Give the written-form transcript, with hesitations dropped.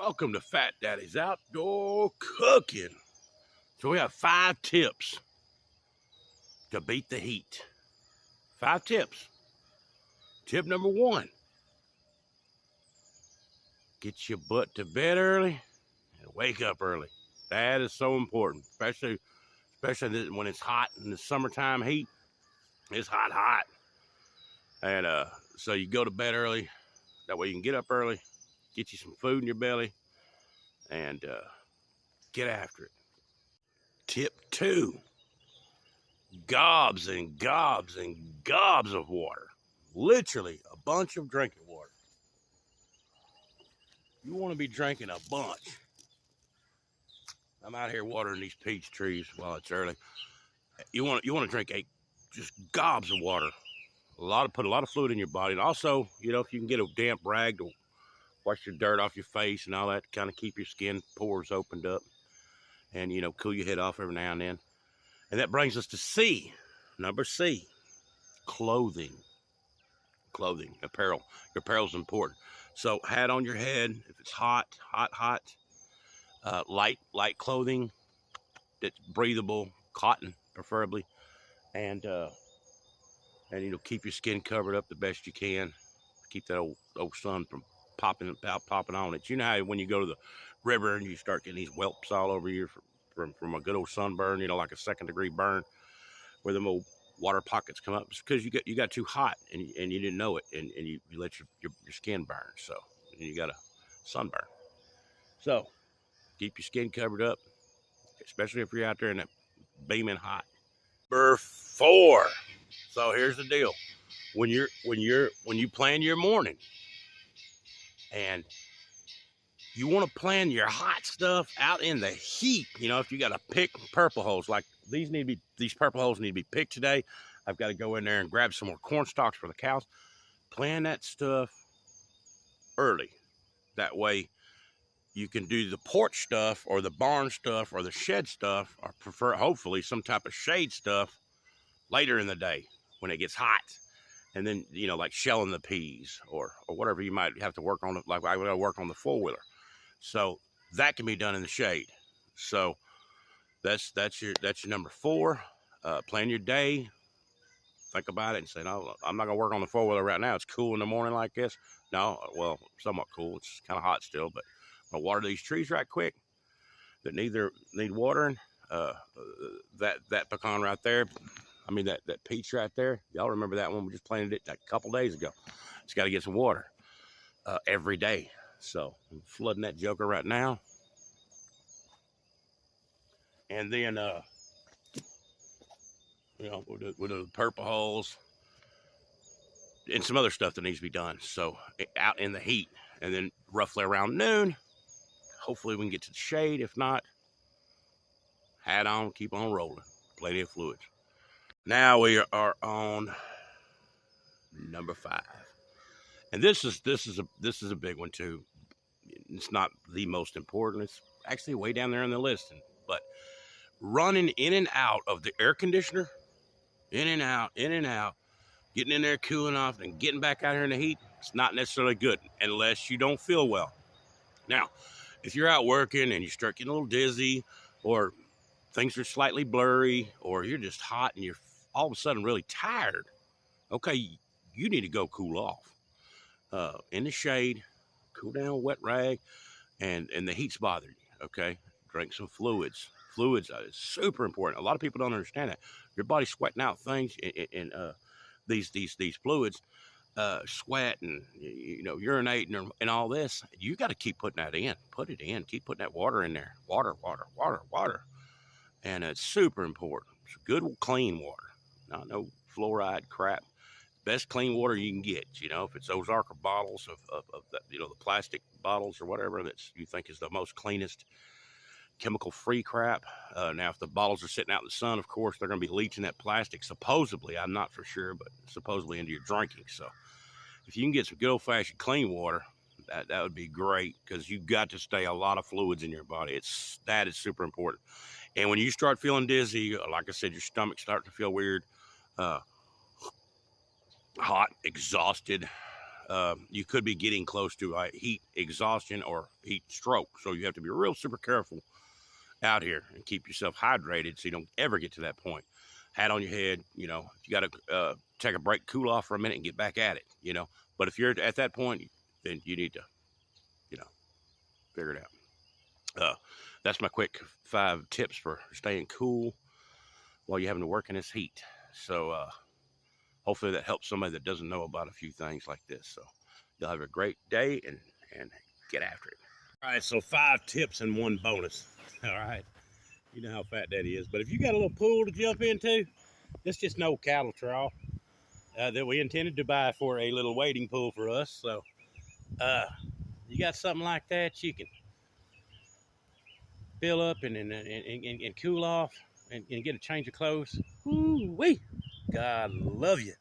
Welcome to Fat Daddy's Outdoor Cooking. So we have 5 tips to beat the heat. 5 tips. Tip number 1, get your butt to bed early and wake up early. That is so important, especially when it's hot in the summertime heat. It's hot. And so you go to bed early. That way you can get up early, get you some food in your belly, and get after it. Tip 2, gobs and gobs and gobs of water. Literally a bunch of drinking water. You want to be drinking a bunch. I'm out here watering these peach trees while it's early. You want to drink just gobs of water. Put a lot of fluid in your body. And also, if you can get a damp rag to wash your dirt off your face and all that, kind of keep your skin pores opened up and, cool your head off every now and then. And that brings us to C. Number C, clothing. Clothing, apparel. Your apparel's important. So hat on your head if it's hot. Light clothing that's breathable, cotton preferably, and keep your skin covered up the best you can. Keep that old sun from popping on it. You know how when you go to the river and you start getting these whelps all over you from a good old sunburn, like a 2nd-degree burn, where them old water pockets come up. It's because you got too hot and you didn't know it, and you let your skin burn. So you got a sunburn. So keep your skin covered up, especially if you're out there in that beaming hot. Number 4. So here's the deal: when you plan your morning, and you want to plan your hot stuff out in the heat. If you got to pick purple holes, like these purple holes need to be picked today. I've got to go in there and grab some more corn stalks for the cows. Plan that stuff early. That way you can do the porch stuff or the barn stuff or the shed stuff, or prefer hopefully some type of shade stuff later in the day when it gets hot. And then, like shelling the peas or whatever you might have to work on. Like I got to work on the 4-wheeler. So that can be done in the shade. So that's your number 4. Plan your day. Think about it and say, no, I'm not gonna work on the 4-wheeler right now. It's cool in the morning like this. No, well, somewhat cool. It's kind of hot still, but I'm gonna water these trees right quick that need watering. That pecan right there. I mean that peach right there. Y'all remember that one? We just planted it a couple days ago. It's got to get some water every day. So I'm flooding that joker right now. And then, we'll do the purple holes and some other stuff that needs to be done. So out in the heat, and then roughly around noon, hopefully we can get to the shade. If not, hat on, keep on rolling. Plenty of fluids. Now we are on number 5. And this is a big one too. It's not the most important. It's actually way down there on the list. But running in and out of the air conditioner, in and out, getting in there, cooling off, and getting back out here in the heat, it's not necessarily good unless you don't feel well. Now, if you're out working and you start getting a little dizzy, or things are slightly blurry, or you're just hot and you're all of a sudden really tired, okay, you need to go cool off in the shade. Cool down, wet rag, and the heat's bothering you, okay? Drink some fluids. Fluids is super important. A lot of people don't understand that. Your body's sweating out things in these fluids, sweat and, urinating and all this. You got to keep putting that in. Put it in. Keep putting that water in there. Water. And it's super important. It's good, clean water. Not no fluoride crap. Best clean water you can get, if it's those Ozarka bottles of the plastic bottles or whatever that you think is the most cleanest chemical-free crap. Now, if the bottles are sitting out in the sun, of course, they're going to be leaching that plastic, supposedly. I'm not for sure, but supposedly into your drinking. So if you can get some good old-fashioned clean water, that would be great, because you've got to stay a lot of fluids in your body. That is super important. And when you start feeling dizzy, like I said, your stomach starts to feel weird, hot, exhausted, you could be getting close to heat exhaustion or heat stroke. So you have to be real super careful out here and keep yourself hydrated so you don't ever get to that point. Hat on your head, you know, if you got to take a break, cool off for a minute and get back at it, you know. But if you're at that point, then you need to, you know, figure it out. That's my quick 5 tips for staying cool while you're having to work in this heat. So hopefully that helps somebody that doesn't know about a few things like this. So you'll have a great day and get after it. All right, so 5 tips and 1 bonus. All right, you know how fat Daddy is. But if you got a little pool to jump into, this is just an old cattle trough that we intended to buy for a little wading pool for us. So you got something like that, you can fill up and cool off and get a change of clothes. Woo-wee! God love you.